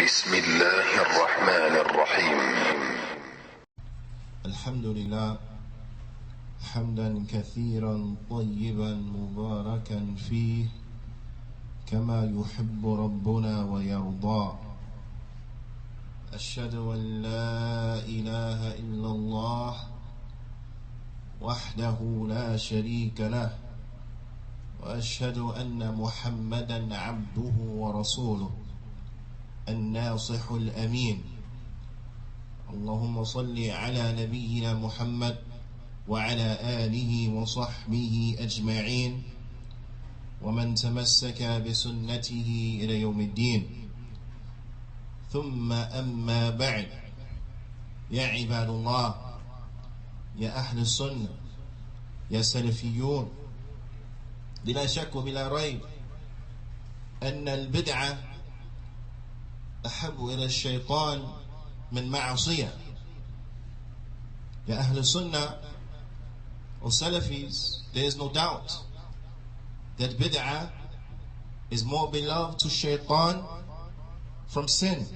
بسم الله الرحمن الرحيم. الحمد لله حمدا كثيرا طيبا مباركا فيه كما يحب ربنا ويرضى. أشهد أن لا إله إلا الله وحده لا شريك له، وأشهد أن محمدا عبده ورسوله الناصح الأمين. اللهم صل على نبينا محمد وعلى آله وصحبه أجمعين ومن تمسك بسنته إلى يوم الدين. ثم أما بعد، يا عباد الله، يا أهل السنة، يا سلفيون، بلا شك وبلا ريب أن البدعة أحب إلى الشيطان من معصية. يا أهل السنة or Salafis, there is no doubt that bid'ah is more beloved to shaitan from sin.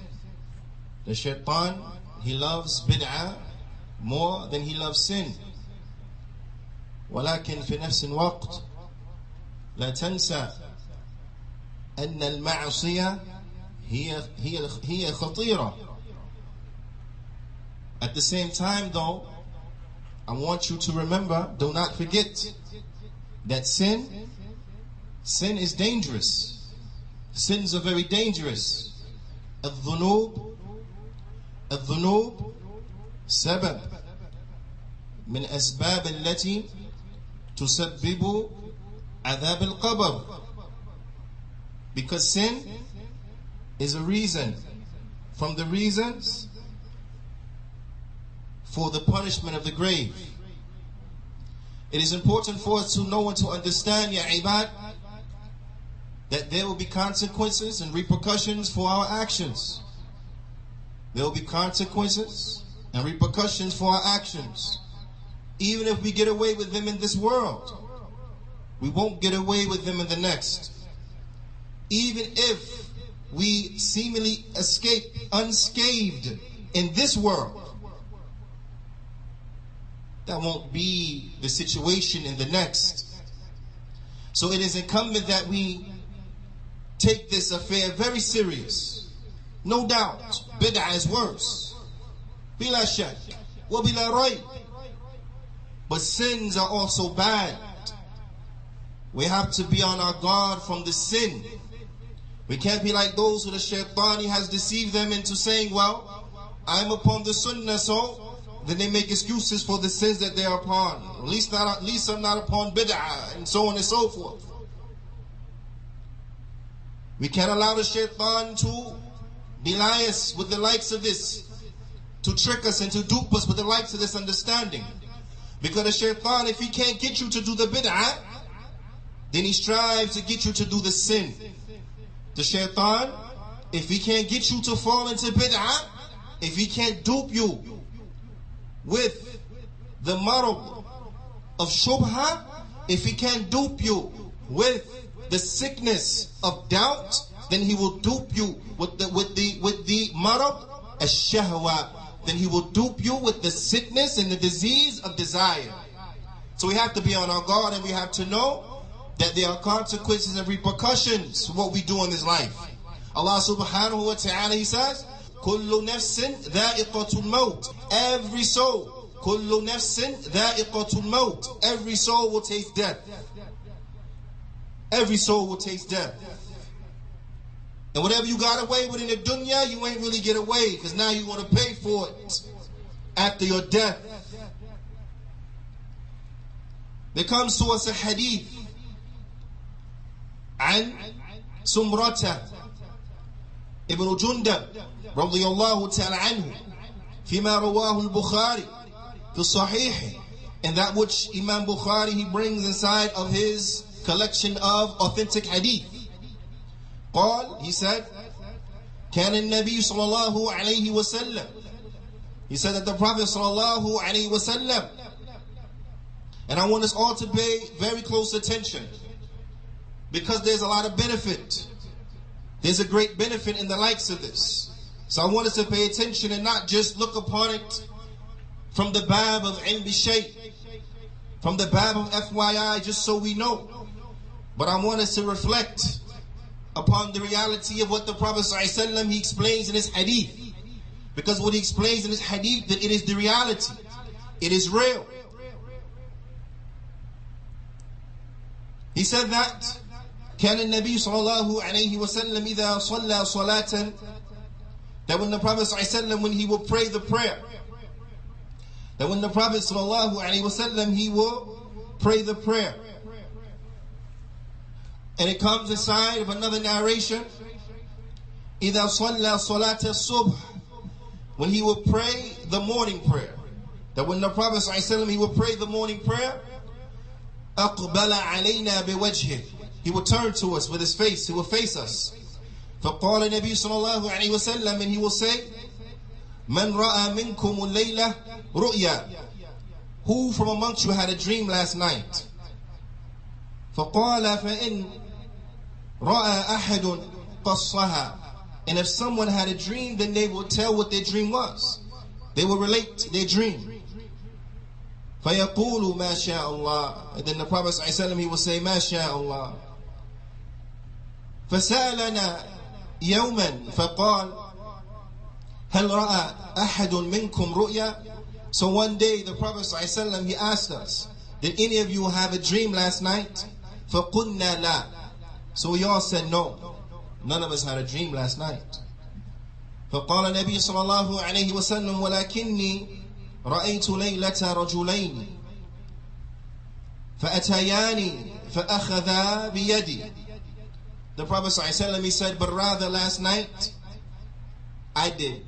The shaitan, he loves bid'ah more than he loves sin. ولكن في نفس الوقت لا تنسى أن المعصية هي خطيرة. At the same time though, I want you to remember, do not forget that sin is dangerous. Sins are very dangerous. الذنوب سبب من أسباب التي تسبب عذاب القبر. Because sin is a reason from the reasons for the punishment of the grave. It is important for us to know and to understand, ya ibad, that there will be consequences and repercussions for our actions. There will be consequences and repercussions for our actions. Even if we get away with them in this world, we won't get away with them in the next. Even if we seemingly escape unscathed in this world, that won't be the situation in the next. So it is incumbent that we take this affair very serious. No doubt, bid'ah is worse. Bila shak, wa bila rayb. But sins are also bad. We have to be on our guard from the sin. We can't be like those who the shaitan has deceived them into saying, well, I'm upon the sunnah, so then they make excuses for the sins that they are upon. At least I'm not upon bid'ah, and so on and so forth. We can't allow the shaitan to belie us with the likes of this, to trick us and to dupe us with the likes of this understanding. Because the shaitan, if he can't get you to do the bid'ah, then he strives to get you to do the sin. The shaitan, if he can't get you to fall into bid'ah, if he can't dupe you with the marad of shubha, if he can't dupe you with the sickness of doubt, then he will dupe you with the marad ash-shahwa. Then he will dupe you with the sickness and the disease of desire. So we have to be on our guard, and we have to know that there are consequences and repercussions for what we do in this life. Allah subhanahu wa ta'ala, he says, كُلُّ نَفْسٍ ذَائِقَةُ الْمَوْتِ. Every soul, كُلُّ نَفْسٍ ذَائِقَةُ الْمَوْتِ. Every soul will taste death. Every soul will taste death. And whatever you got away with in the dunya, you ain't really get away, because now you want to pay for it after your death. There comes to us a hadith عن سمرة ابن جندب رضي الله تعالى عنه فيما رواه البخاري في الصحيح, and that which Imam Bukhari he brings inside of his collection of authentic hadith. قال, he said, كان النبي صلى الله عليه وسلم, he said that the Prophet صلى الله عليه وسلم, and I want us all to pay very close attention, because there's a lot of benefit. There's a great benefit in the likes of this. So I want us to pay attention and not just look upon it from the bab of ilm shay, from the bab of FYI, just so we know. But I want us to reflect upon the reality of what the Prophet ﷺ, he explains in his hadith. Because what he explains in his hadith, that it is the reality. It is real. He said that كان النبي صلى الله عليه وسلم إذا صلى صلاة, that when the Prophet ﷺ, when he will pray the prayer, that when the Prophet ﷺ, he will pray the prayer. And it comes inside of another narration, إذا صلى صلاة الصبح, when he will pray the morning prayer. That when the Prophet ﷺ, he will pray the morning prayer, أقبل علينا بوجهه, he will turn to us with his face, he will face us. فقال النبي صلى الله عليه وسلم, and he will say, من رأى منكم الليلة رؤيا, who from amongst you had a dream last night? فقال فإن رأى أحد قصها, and if someone had a dream, then they will tell what their dream was. They will relate their dream. فَيَقُولُ مَا شَاءَ اللَّهِ, and then the Prophet ﷺ, he will say, مَا شَاءَ اللَّهِ. فَسَأَلَنَا يَوْمًا فَقَالَ هَلْ رَأَى أَحَدٌ مِنْكُمْ رُؤْيَا. So one day the Prophet ﷺ, he asked us, did any of you have a dream last night? فَقُلْنَا لَا. So we all said no. None of us had a dream last night. فقال النبي صلى الله عليه وسلم ولكني رأيت ليلة رجلين فأتياني فأخذا بيدي. The Prophet ﷺ, he said, but rather last night I did.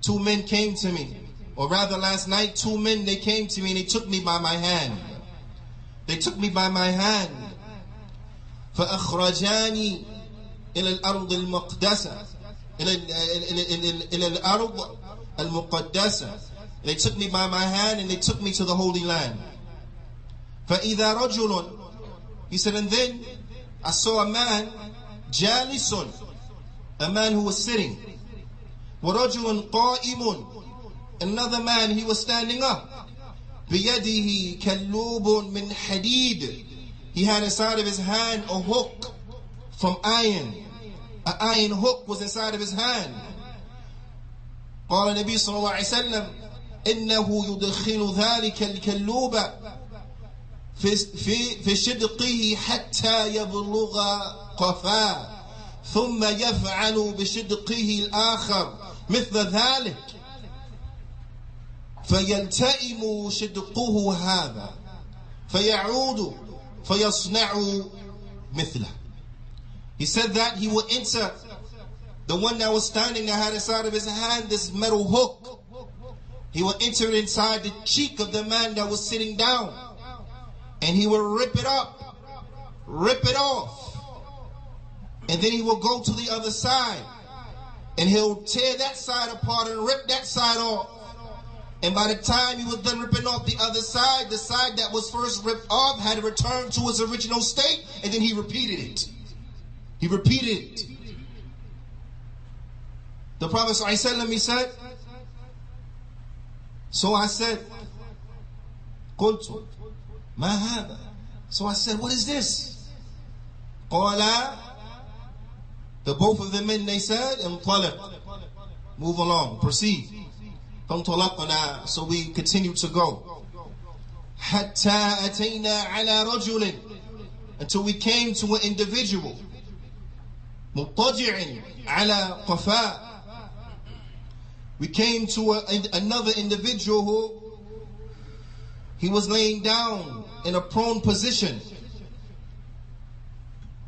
Two men came to me. Or rather last night, two men, they came to me and they took me by my hand. They took me by my hand. فأخرجاني إلى الأرض المقدسة, إلى الأرض المقدسة. They took me by my hand and they took me to the Holy Land. فإذا رجل, he said, and then I saw a man, جالس, a man who was sitting. ورجل قائم, another man, he was standing up. بيده كلوب من حديد, he had inside of his hand a hook from iron. An iron hook was inside of his hand. قال النبي صلى الله عليه وسلم إنه يدخل ذلك الكلوب في شدقه حتى يبلغ قفاه ثم يفعل بشدقه الآخر مثل ذلك فيلتئم شدقه هذا فيعود فيصنع مثله. He said that he would enter the one that was standing that had inside of his hand this metal hook. He would enter it inside the cheek of the man that was sitting down. And he would rip it up, rip it off. And then he will go to the other side. And he'll tear that side apart and rip that side off. And by the time he was done ripping off the other side, the side that was first ripped off had returned to its original state. And then he repeated it. He repeated it. The Prophet ﷺ, he said, so I said, قلت ما هذا. So I said, what is this? قال, the both of the men, they said, انطلق, move along, proceed. فانطلقنا, so we continue to go. حتى أتينا على رجل, until we came to an individual. مضطجع على قفاه. We came to another individual who he was laying down in a prone position.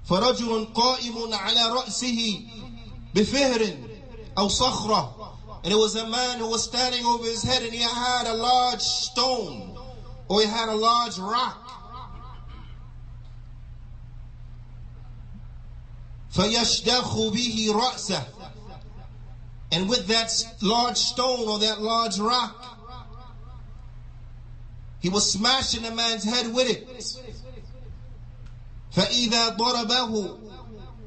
فرجل قائم على رأسه بفهر أو صخرة. And it was a man who was standing over his head and he had a large stone or he had a large rock. فيشدخ به رأسه. And with that large stone or that large rock, he was smashing the man's head with it. فَإِذَا ضَرَبَهُ,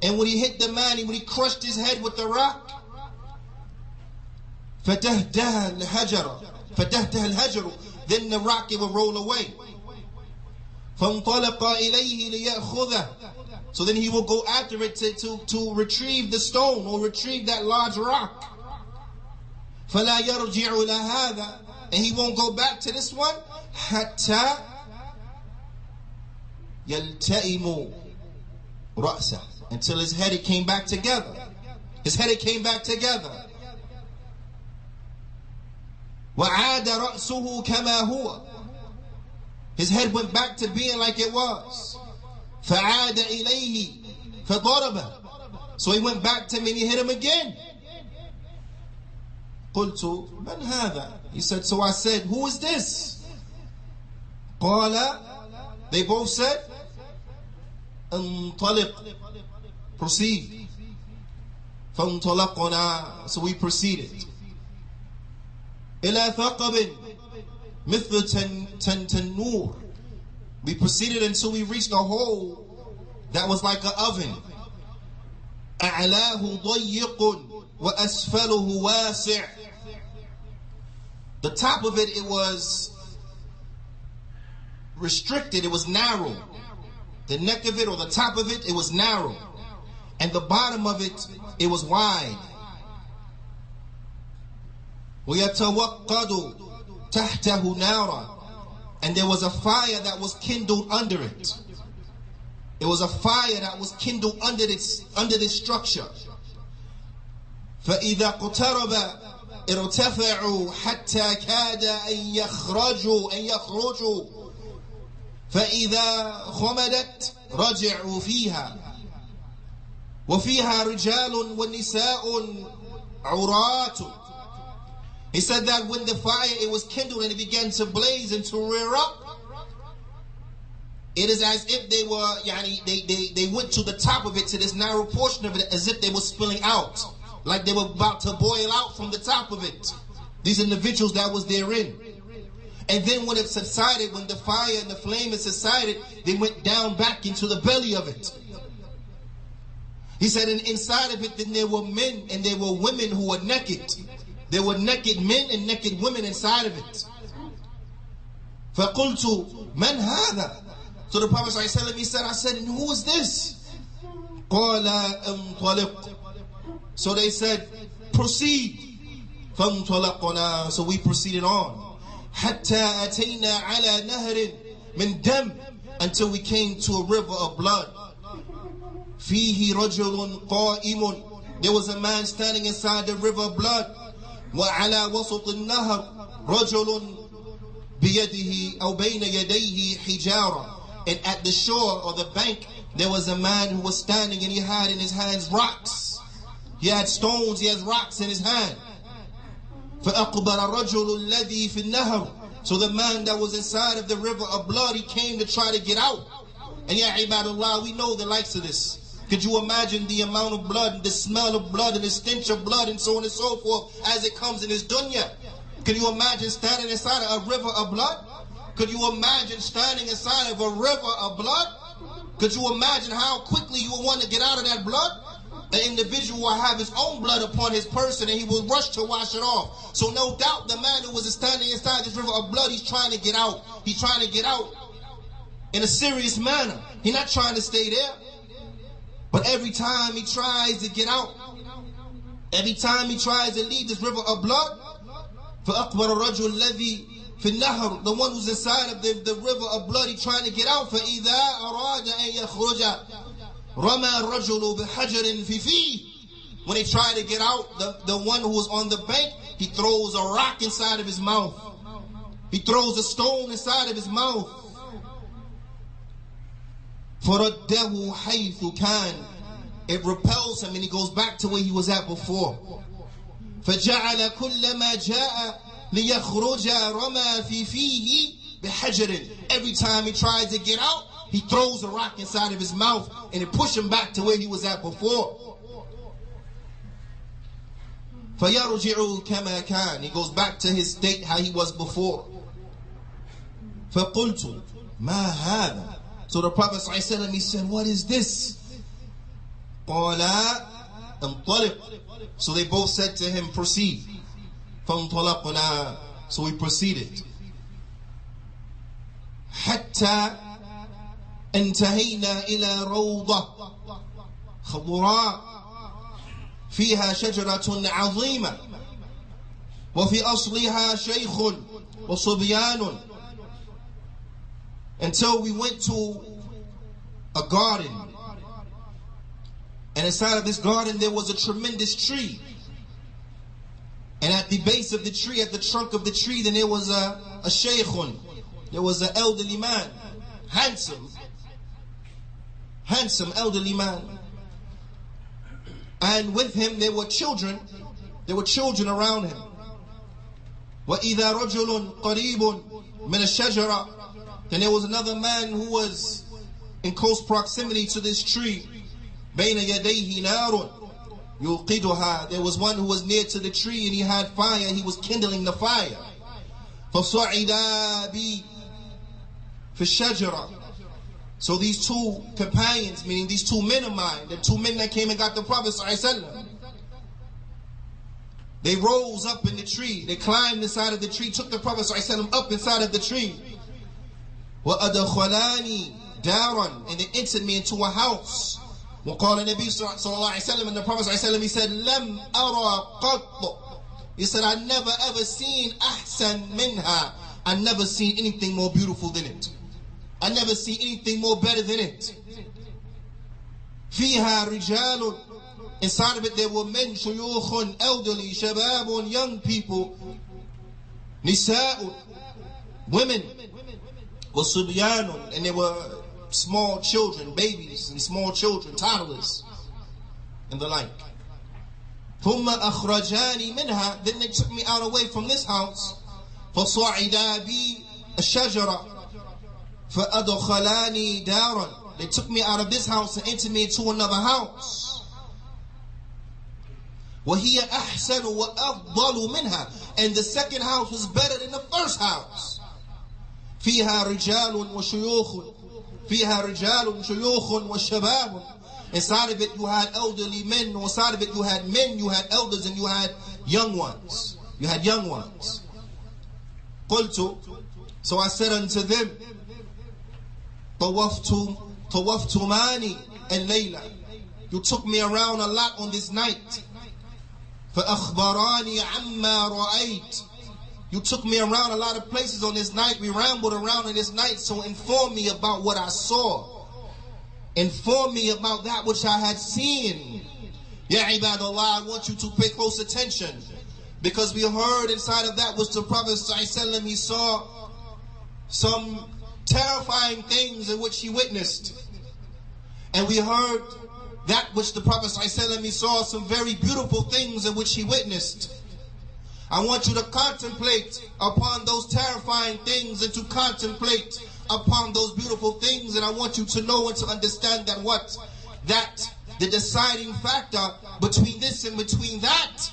and when he hit the man, when he crushed his head with the rock, فَتَهْدَهَا الْهَجَرُ. Then the rock, it will roll away. فَانْطَلَقَ إِلَيْهِ لِيَأْخُذَهُ. So then he will go after it to retrieve the stone or retrieve that large rock. فَلَا يَرْجِعُ لَهَذَا. And he won't go back to this one. حَتَّى يَلْتَئِمُ رَأْسَهُ. Until his head, it came back together. His head, it came back together. وَعَادَ رَأْسُهُ كَمَا هُوَ. His head went back to being like it was. فَعَادَ إِلَيْهِ فَضَرَبَهُ. So he went back to him and he hit him again. قُلْتُ مَنْ هَذَا. He said, so I said, who is this? قَالَ. They both said, انطلق. Proceed. فانطلقنا. So we proceeded. إلى ثقب مثل تنور. We proceeded until we reached a hole that was like an oven. أعلاه ضيق وأسفله واسع. The top of it, it was restricted, it was narrow. The neck of it or the top of it, it was narrow. And the bottom of it, it was wide. وَيَتَوَقَّدُ تَحْتَهُ نَارًا. And there was a fire that was kindled under it. It was a fire that was kindled under this structure. فَإِذَا قُتَرَبَ ارتفعوا حتى كاد أن يخرجوا فإذا خمدت رجعوا فيها وفيها رجال ونساء عرات. He said that when the fire, it was kindled and it began to blaze and to rear up, it is as if they were, they went to the top of it, to this narrow portion of it, as if they were spilling out. Like they were about to boil out from the top of it. These individuals that was therein. And then when it subsided, when the fire and the flame had subsided, they went down back into the belly of it. He said, and inside of it, then there were men and there were women who were naked. There were naked men and naked women inside of it. فَقُلْتُ مَنْ هَذَا. So the Prophet ﷺ, I said, and who is this? قَالَ انطَلِقْ. So they said, proceed. فَانْطَلَقْنَا. So we proceeded on. حَتَّى أَتَيْنَا عَلَى نَهْرٍ مِنْ دَمٍ. Until we came to a river of blood. فِيهِ رَجُلٌ قَائِمٌ. There was a man standing inside the river of blood. وَعَلَى وَسُطِ النَّهْرِ رَجُلٌ بِيَدِهِ أَوْ بَيْنَ يَدَيْهِ حِجَارًا. And at the shore or the bank, there was a man who was standing and he had in his hands rocks. He had stones, he has rocks in his hand. فَأَقْبَرَ الرَّجُلُ الَّذِي فِي النَّهْرِ. So the man that was inside of the river of blood, he came to try to get out. And ya ibadullah, we know the likes of this. Could you imagine the amount of blood, the smell of blood, and the stench of blood, and so on and so forth, as it comes in this dunya? Could you imagine standing inside of a river of blood? Could you imagine standing inside of a river of blood? Could you imagine how quickly you would want to get out of that blood? An individual will have his own blood upon his person and he will rush to wash it off. So no doubt the man who was standing inside this river of blood, he's trying to get out. He's trying to get out in a serious manner. He's not trying to stay there. But every time he tries to get out, every time he tries to leave this river of blood, فَأَقْبَرَ الرَّجُلُ الَّذِي فِي النَّهْرِ. The one who's inside of the river of blood, he's trying to get out. فَإِذَا أَرَادَ أَن يَخْرُجَ رَمَى الرَّجُلُ بِحَجَرٍ فِي فِيهِ. When he tried to get out, the one who was on the bank, he throws a rock inside of his mouth. He throws a stone inside of his mouth. فَرَدَّهُ حَيْثُ كَانَ. It repels him and he goes back to where he was at before. فَجَعَلَ كُلَّمَا جَاءَ لِيَخْرُجَ رَمَى فِي فِيهِ بِحَجَرٍ. Every time he tries to get out, he throws a rock inside of his mouth and it pushes him back to where he was at before. فَيَرْجِعُ كَمَا كَانَ. He goes back to his state how he was before. فَقُلْتُ مَا هَذَا. So the Prophet ﷺ, he said, what is this? قَالَ انطَلِقْ. So they both said to him, proceed. فانطلقنا. So we proceeded. حتى انتهينا إلى روضة خضراء فيها شجرة عظيمة وفي أصلها شيخ وصبيان. Until we went to a garden, and inside of this garden there was a tremendous tree, and at the base of the tree, at the trunk of the tree, then there was a shaykhun, there was an elderly man, handsome elderly man, and with him there were children around him. وَإِذَا رَجُلٌ قَرِيبٌ مِنَ الشَّجَرَةِ. Then there was another man who was in close proximity to this tree. بَيْنَ يَدَيْهِ نَارٌ يُوقِدُهَا. There was one who was near to the tree and he had fire, he was kindling the fire. فَصَعِدَا بِي فِي الشَّجَرَةِ. So these two companions, meaning these two men of mine, the two men that came and got the Prophet ﷺ, they rose up in the tree, they climbed inside of the tree, took the Prophet ﷺ up inside of the tree. وَأَدَخَلَانِي دَارًا. And they entered me into a house. وَقَالَ النَّبِيُّ صَلَّى اللَّهُ عَلَيْهِ وسلم, and the Prophet ﷺ, he said, لَمْ أَرَى قَطُّ. He said, I never ever seen أَحْسَن مِنْهَا. I never seen anything more beautiful than it. I never seen anything more better than it. فِيهَا رِجَالٌ. Inside of it there were men, shuyukhun, elderly, shababun, young people, nisa'un, women, wasubyanun, and there were small children, babies and small children, toddlers, and the like. ثُمَّ أَخْرَجَانِي مِنْهَا. Then they took me out away from this house. فَصَعِدَا بِي الشَّجَرَةِ فَأَدْخَلَانِي دَارًا. They took me out of this house and entered me into another house. وَهِيَ أَحْسَنُ وَأَفْضَلُ مِنْهَا. And the second house was better than the first house. فِيهَا رِجَالٌ وَشُيُوخٌ. فِيهَا رِجَالٌ شُيُوخٌ وَشَبَابٌ. Inside of it you had elderly men, or inside of it you had men, you had elders, and you had young ones. You had young ones. قُلْتُ. So I said unto them, طَوَفْتُمَانِي اللَّيْلَ. You took me around a lot on this night. فَأَخْبَرَانِي عَمَّا رَأَيْتُ. You took me around a lot of places on this night. We rambled around on this night, so inform me about what I saw. Inform me about that which I had seen. Ya ibadallah, I want you to pay close attention, because we heard inside of that was the Prophet ﷺ, he saw some terrifying things in which he witnessed. And we heard that which the Prophet ﷺ, he saw some very beautiful things in which he witnessed. I want you to contemplate upon those terrifying things and to contemplate upon those beautiful things. And I want you to know and to understand that the deciding factor between this and between that,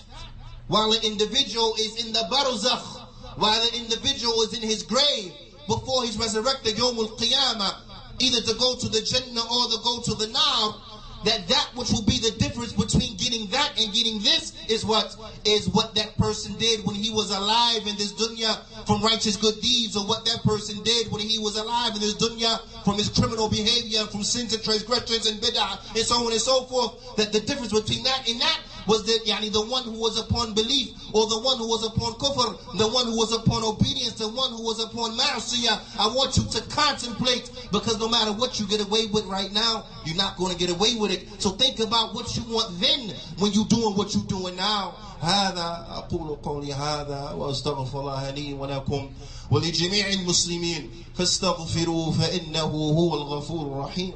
while the individual is in the barzakh, while the individual is in his grave, before he's resurrected Yawmul Qiyamah, either to go to the Jannah or to go to the Nar, that which will be the difference between getting that and getting this is what that person did when he was alive in this dunya from righteous good deeds, or what that person did when he was alive in this dunya from his criminal behavior, from sins and transgressions and bid'ah and so on and so forth. That the difference between that and that was that the one who was upon belief, or the one who was upon kufr, the one who was upon obedience, the one who was upon ma'asiyah. I want you to contemplate, because no matter what you get away with right now, you're not going to get away with it. So think about what you want then when you're doing what you're doing now. هذا أقول قولي هذا وأستغفر الله لي ولكم ولجميع المسلمين فاستغفروه فإنه هو الغفور الرحيم.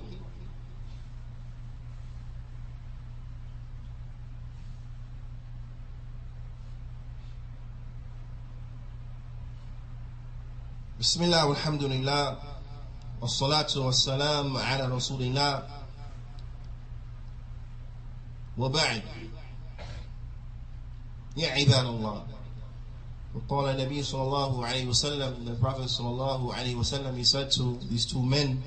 بسم الله والحمد لله والصلاة والسلام على رسول الله وبعد. يا عباد الله. وقال النبي صلى الله عليه وسلم, the Prophet صلى الله عليه وسلم, he said to these two men,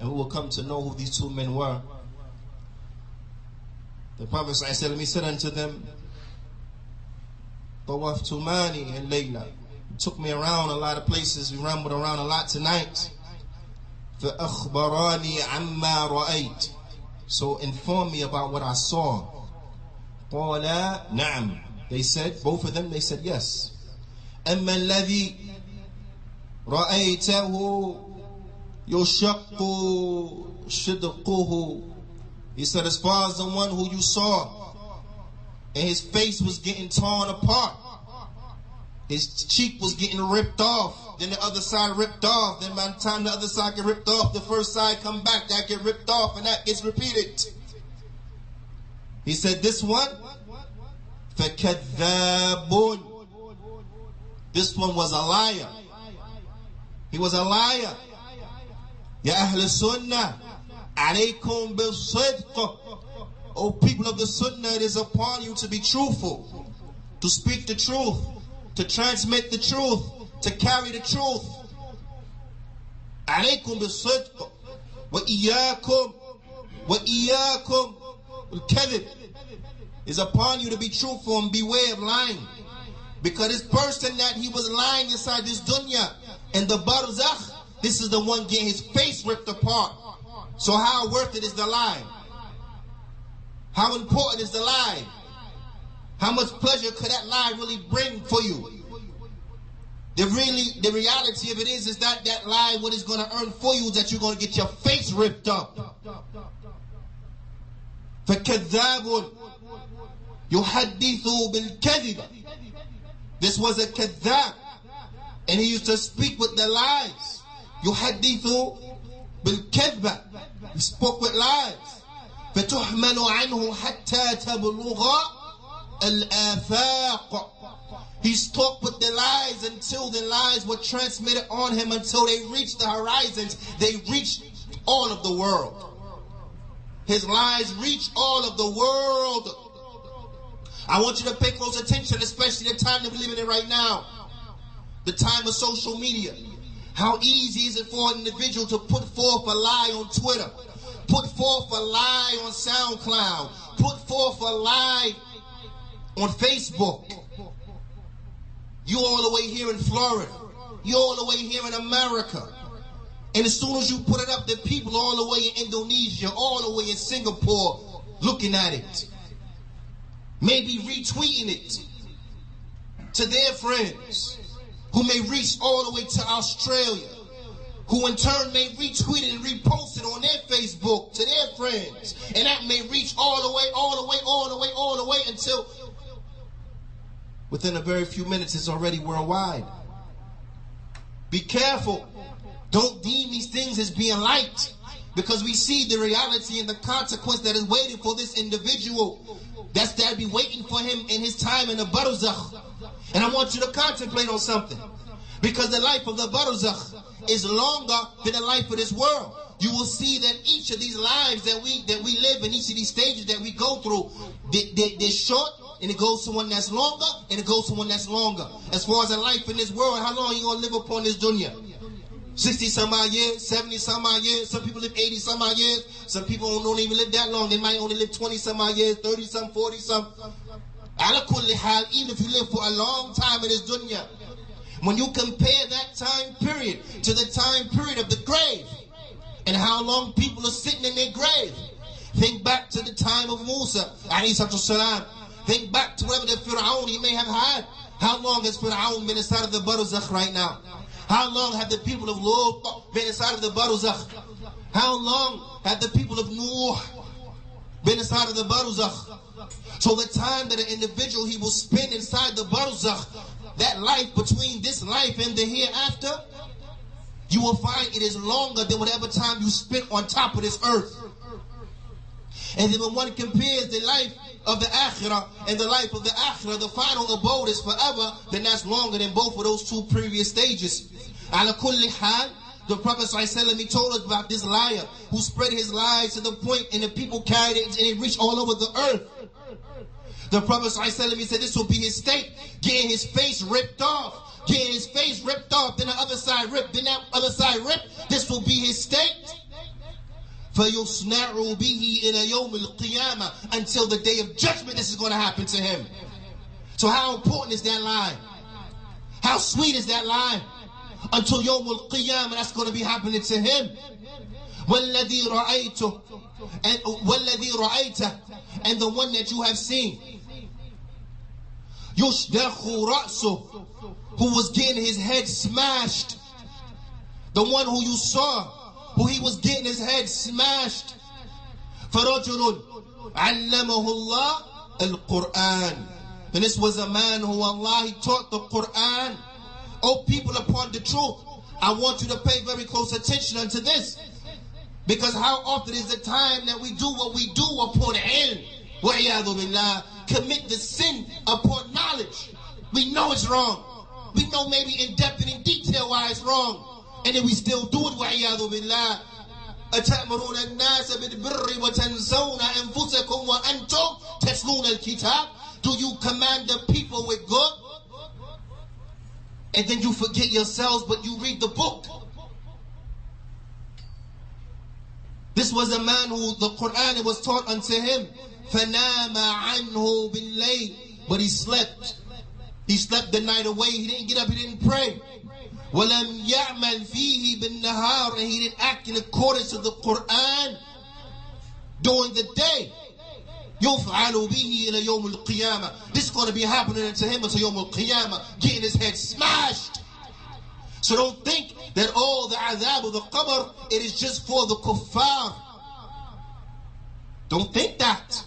and we will come to know who these two men were. The Prophet صلى الله عليه وسلم, he said unto them, طوفت ماني الليلة. Took me around a lot of places. We rambled around a lot tonight. فأخبراني عما رأيت. So inform me about what I saw. قال نعم. They said, both of them, they said yes. أما الذي رأيته يشق شدقه. He said, as far as the one who you saw, and his face was getting torn apart. His cheek was getting ripped off. Then the other side ripped off. Then by the time the other side get ripped off, the first side come back. That get ripped off and that gets repeated. He said, this one, فَكَذَّابٌ. This one was a liar. He was a liar. Ya Ahl Sunnah, alaykum bil-sidq. O people of the Sunnah, it is upon you to be truthful, to speak the truth, to transmit the truth, to carry the truth. Alaykum bil-sidq. Wa iyyakum al-kadhib. It's upon you to be truthful and beware of lying. Because this person that he was lying inside this dunya and the barzakh, this is the one getting his face ripped apart. So how worth it is the lie? How important is the lie? How much pleasure could that lie really bring for you? The reality of it is that that lie, what it's going to earn for you is that you're going to get your face ripped up. فَكَذَّابٌ يُحَدِّثُ بِالْكَذِبَ. This was a kadhab, and he used to speak with the lies. يُحَدِّثُ بِالْكَذْبَ. He spoke with lies. فَتُحْمَلُ عَنْهُ حَتَّى تَبْلُغَ الْآفَاقِ. He spoke with the lies until the lies were transmitted on him, until they reached the horizons. They reached all of the world. His lies reached all of the world. I want you to pay close attention, especially the time that we're living in right now. The time of social media. How easy is it for an individual to put forth a lie on Twitter, put forth a lie on SoundCloud, put forth a lie on Facebook. You all the way here in Florida, you all the way here in America. And as soon as you put it up, the people all the way in Indonesia, all the way in Singapore, looking at it. Maybe retweeting it to their friends, who may reach all the way to Australia, who in turn may retweet it and repost it on their Facebook to their friends. And that may reach all the way until within a very few minutes it's already worldwide. Be careful. Don't deem these things as being light, because we see the reality and the consequence that is waiting for this individual. That's that be waiting for him in his time in the barzakh. And I want you to contemplate on something, because the life of the barzakh is longer than the life of this world. You will see that each of these lives that we live in, each of these stages that we go through, they're short, and it goes to one that's longer, and it goes to one that's longer. As far as a life in this world, how long are you going to live upon this dunya? 60 some odd years, 70 some odd years. Some people live 80 some odd years. Some people don't even live that long. They might only live 20 some odd years, 30 some, 40 some. Ala kulli hal, even if you live for a long time in this dunya, when you compare that time period to the time period of the grave, and how long people are sitting in their grave, think back to the time of Musa, alayhi salam. Think back to whatever the Fir'aun he may have had. How long has Fir'aun been inside of the barzakh right now? How long have the people of Lut been inside of the barzakh? How long have the people of Nuh been inside of the barzakh? So the time that an individual he will spend inside the barzakh, that life between this life and the hereafter, you will find it is longer than whatever time you spent on top of this earth. And then when one compares the life of the akhirah and the life of the akhirah, the final abode is forever, then that's longer than both of those two previous stages. Ala kulli hal, the Prophet ﷺ, he told us about this liar who spread his lies to the point and the people carried it and it reached all over the earth. The Prophet ﷺ, he said this will be his state, getting his face ripped off, getting his face ripped off, then the other side ripped, then that other side ripped. This will be his state. فَيُصْنَعُ بِهِ إِلَى يَوْمِ الْقِيَامَةِ. Until the day of judgment, this is going to happen to him. So how important is that line? How sweet is that line? Until Yawm al-Qiyamah, that's going to be happening to him. وَالَّذِي رَأَيْتُ and the one that you have seen. يُشْدَخُ رَأْسُهُ, who was getting his head smashed. The one who you saw, who he was getting his head smashed. فَرَجُلٌ عَلَّمَهُ اللَّهُ الْقُرْآنِ. And this was a man who Allah, he taught the Qur'an. Oh, people upon the truth, I want you to pay very close attention unto this. Because how often is the time that we do what we do upon ilm? وَعِيَاذُ بِاللَّهِ, commit the sin upon knowledge. We know it's wrong. We know maybe in depth and in detail why it's wrong. And then we still do it. وَعِيَاذُ بِاللَّهِ. أَتَأْمُرُونَ النَّاسَ بِالْبِرِّ وَتَنْسَوْنَ أَنفُسَكُمْ وَأَنْتُمْ تَتْلُونَ الْكِتَابَ. Do you command the people with good? And then you forget yourselves, but you read the book. This was a man who the Qur'an was taught unto him. فَنَامَ عَنْهُ بِاللَّيْلِ. But he slept. He slept the night away. He didn't get up, he didn't pray. وَلَمْ يَعْمَلْ فِيهِ بِالنَّهَارِ. And he didn't act in accordance to the Qur'an during the day. يُفْعَلُ بِهِ إِلَى يَوْمِ الْقِيَامَةِ. This is going to be happening to him until يَوْمِ الْقِيَامَةِ, getting his head smashed. So don't think that all the azab of the qabr, it is just for the kuffar. Don't think that.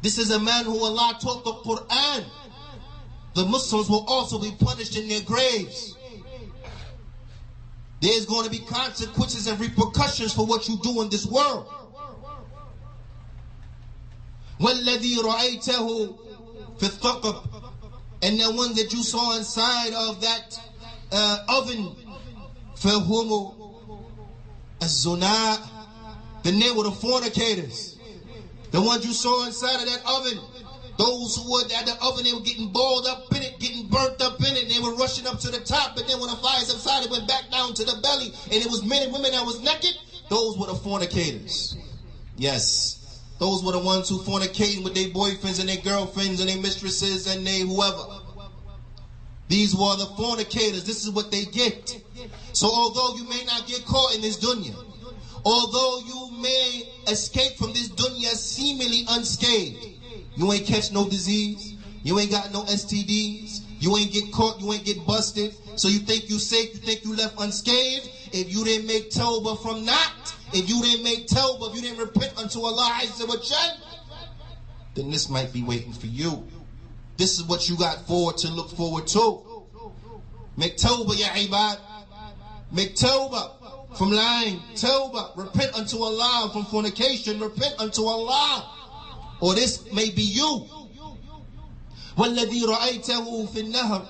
This is a man who Allah taught the Qur'an. The Muslims will also be punished in their graves. There's going to be consequences and repercussions for what you do in this world. وَالَّذِي رَأَيْتَهُ فِي الثَّقَبِ. And the one that you saw inside of that oven, فَهُمُ الزُّنَاء. The name were the fornicators. The ones you saw inside of that oven. Those who were at the oven, they were getting boiled up in it, getting burnt up in it. They were rushing up to the top, but then when the fire subsided, it went back down to the belly. And it was men and women that was naked. Those were the fornicators. Yes. Those were the ones who fornicating with their boyfriends and their girlfriends and their mistresses and their whoever. These were the fornicators. This is what they get. So although you may not get caught in this dunya, although you may escape from this dunya seemingly unscathed, you ain't catch no disease, you ain't got no STDs, you ain't get caught, you ain't get busted, so you think you safe, you think you left unscathed. If you didn't make tawbah from that, if you didn't make tawbah, if you didn't repent unto Allah Azza wa Jal, then this might be waiting for you. This is what you got forward to look forward to. Make tawbah, ya ibad. Make tawbah from lying. Tawbah. Repent unto Allah from fornication. Repent unto Allah. Or this may be you. وَالَّذِي رَأَيْتَهُ فِي النَّهْرِ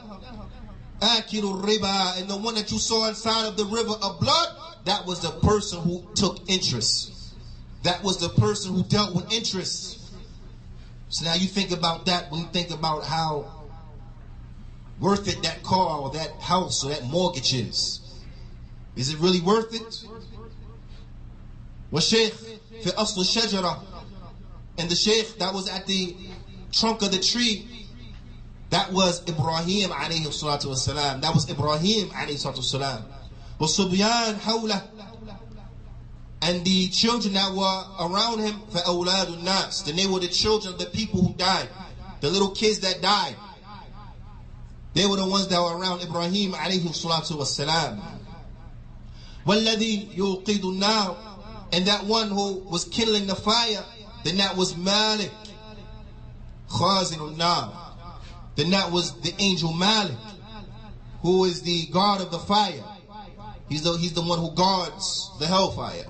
آكِلُ الرِّبَى. And the one that you saw inside of the river of blood, that was the person who took interest. That was the person who dealt with interest. So now you think about that when you think about how worth it that car or that house or that mortgage is. Is it really worth it? وَالشَّيْخ فِي أَصْلِ الشَّجَرَةِ. And the sheikh that was at the trunk of the tree, that was Ibrahim alayhi salatu wasalam. That was Ibrahim alayhi salatu wasalam. وَالصُّبْيَانْ حَوْلَهُ. And the children that were around him, فَأَوْلَادُ النَّاسِ. Then they were the children of the people who died. The little kids that died. They were the ones that were around Ibrahim alayhi salatu wasalam. وَالَّذِي يُوقِدُ النَّارِ. And that one who was kindling the fire, then that was Malik, Khazin al-Nar. Then that was the angel Malik, who is the guard of the fire. He's the one who guards the hellfire.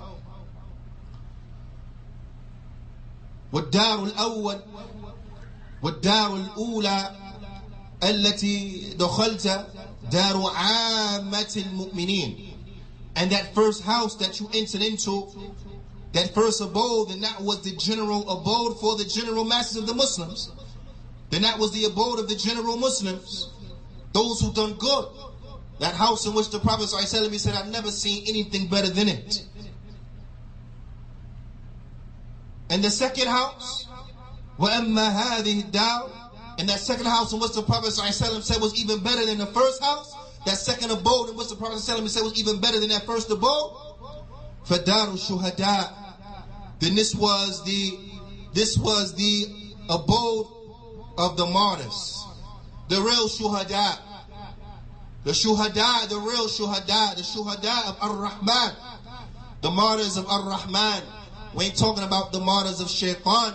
وَالدَّارُ الْأَوَّلِ وَالدَّارُ الْأُولَى الَّتِي دَخَلْتَ دَارُ عَامَّةِ الْمُؤْمِنِينَ. And that first house that you entered into, that first abode, and that was the general abode for the general masses of the Muslims. Then that was the abode of the general Muslims, those who done good. That house in which the Prophet ﷺ said, I've never seen anything better than it. And the second house, وَأَمَّا هَذِهِ الدَّارِ. And that second house in which the Prophet ﷺ said was even better than the first house, that second abode in which the Prophet ﷺ said was even better than that first abode, فَدَارُ الشُّهَدَاء, then this was the abode of the martyrs, the real shuhada, the real shuhada, the shuhada of Ar-Rahman, the martyrs of Ar-Rahman. We ain't talking about the martyrs of Shaitan.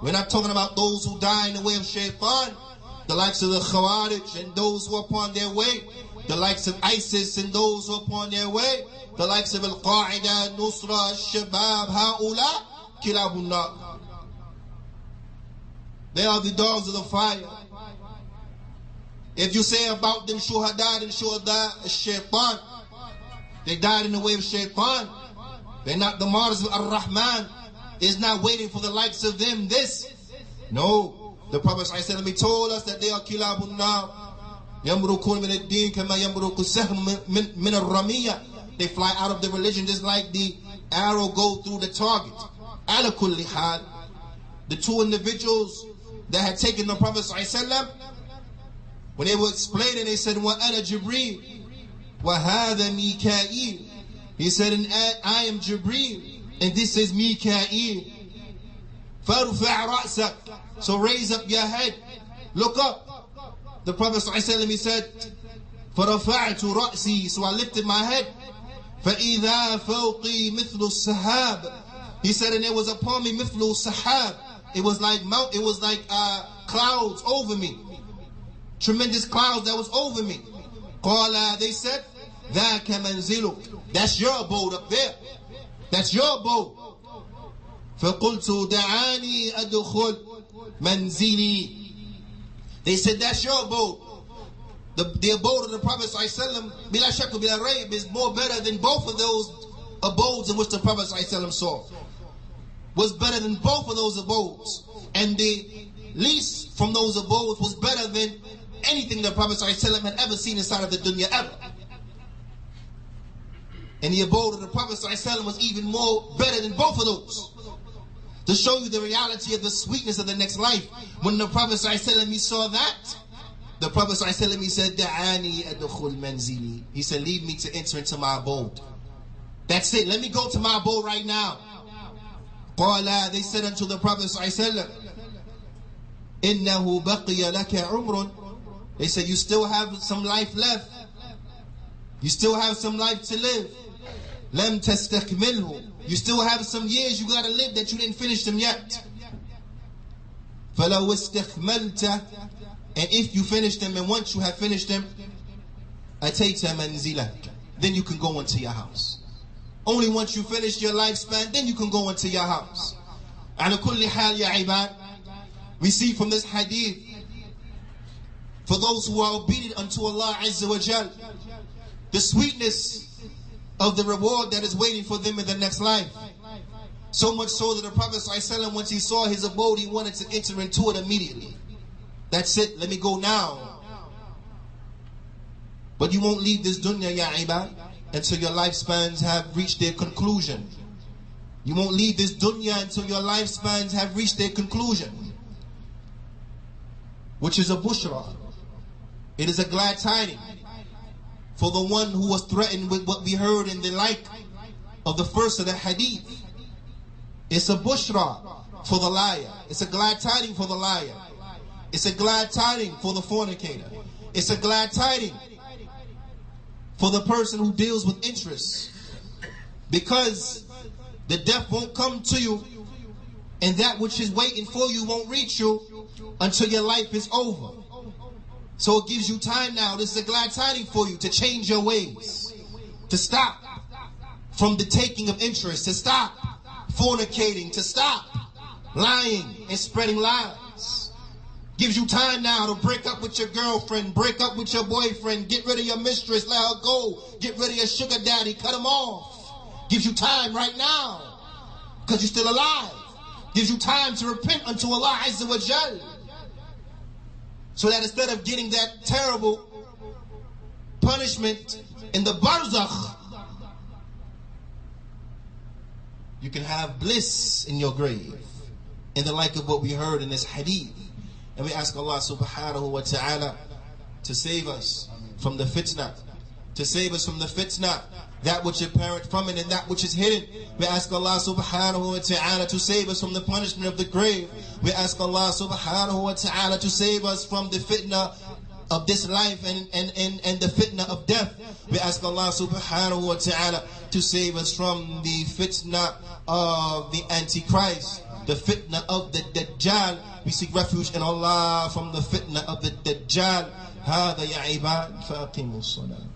We're not talking about those who die in the way of Shaitan, the likes of the Khawarij and those who are upon their way, the likes of ISIS and those who are upon their way, the likes of Al-Qaeda, Nusra, Al-Shabab, Ha'ula, Kilabun Nar. They are the dogs of the fire. If you say about them shuhada, then shuhada shaitan, they died in the way of Shaitan. They're not the martyrs of Ar-Rahman. Is not waiting for the likes of them. This, no. The Prophet ﷺ told us that they are kilabun nar. Yamrukun min ad-din kama yamruku sahm min ar-ramiyya. They fly out of the religion just like the arrow go through the target. Ala kulli hal, the two individuals that had taken the Prophet ﷺ, when they were explaining, they said, "Wa ana Jibreel, wa hadha Mikail." He said, "And I am Jibreel, and this is Mikail. Farfa' ra'sak." So raise up your head, look up. The Prophet ﷺ, he said, "Farafa'tu ra'si." So I lifted my head. فَإِذَا فَوْقِي مِثْلُ السَّحَابِ. He said, and it was upon me mithlu sahab. It was like clouds over me. Tremendous clouds that was over me. Qala, they said, ذَاكَ مَنْزِلُكَ. That's your abode up there. That's your abode. فَقُلْتُ دَعَانِي أَدْخُلْ مَنْزِلِي. They said, that's your abode. The abode of the Prophet ﷺ, bila shakku bila rayb, is more better than both of those abodes in which the Prophet ﷺ saw. Was better than both of those abodes. And the least from those abodes was better than anything the Prophet ﷺ had ever seen inside of the dunya ever. And the abode of the Prophet ﷺ was even more better than both of those. To show you the reality of the sweetness of the next life. When the Prophet ﷺ, he saw that, the Prophet ﷺ, he said, Da'ani adkhul manzili. He said, leave me to enter into my abode. That's it. Let me go to my abode right now. Qala, they said unto the Prophet ﷺ, Innahu baqiya laka umrun. They said, you still have some life left. You still have some life to live. Lam tastakmilhu. You still have some years you got to live that you didn't finish them yet. فَلَوْ اسْتَكْمَلْتَ. And if you finish them, and once you have finished them, أَتَيْتَ مَنْزِلَكَ. Then you can go into your house. Only once you finish your lifespan, then you can go into your house. عَلَى كُلِّ حَالِ يَا عِبَادِ. We see from this hadith, for those who are obedient unto Allah Azza wa Jal, the sweetness of the reward that is waiting for them in the next life. So much so that the Prophet ﷺ, once he saw his abode, he wanted to enter into it immediately. That's it, let me go now. But you won't leave this dunya, ya ibad, until your lifespans have reached their conclusion. You won't leave this dunya until your lifespans have reached their conclusion. Which is a bushra. It is a glad tiding for the one who was threatened with what we heard in the like of the first of the hadith. It's a bushra for the liar. It's a glad tiding for the liar. It's a glad tiding for the fornicator. It's a glad tiding for the person who deals with interest. Because the death won't come to you, and that which is waiting for you won't reach you until your life is over. So it gives you time now. This is a glad tiding for you to change your ways, to stop from the taking of interest, to stop fornicating, to stop lying and spreading lies. Gives you time now to break up with your girlfriend, break up with your boyfriend, get rid of your mistress, let her go, get rid of your sugar daddy, cut him off. Gives you time right now because you're still alive. Gives you time to repent unto Allah Azza wa Jal. So that instead of getting that terrible punishment in the barzakh, you can have bliss in your grave, in the like of what we heard in this hadith. And we ask Allah subhanahu wa ta'ala to save us from the fitna, to save us from the fitna, that which is apparent from it and that which is hidden. We ask Allah subhanahu wa ta'ala to save us from the punishment of the grave. We ask Allah subhanahu wa ta'ala to save us from the fitna of this life and the fitna of death. We ask Allah subhanahu wa ta'ala to save us from the fitna of the Antichrist, the fitna of the Dajjal. We seek refuge in Allah from the fitna of the Dajjal. هذا يا عباد فأقيموا الصلاة.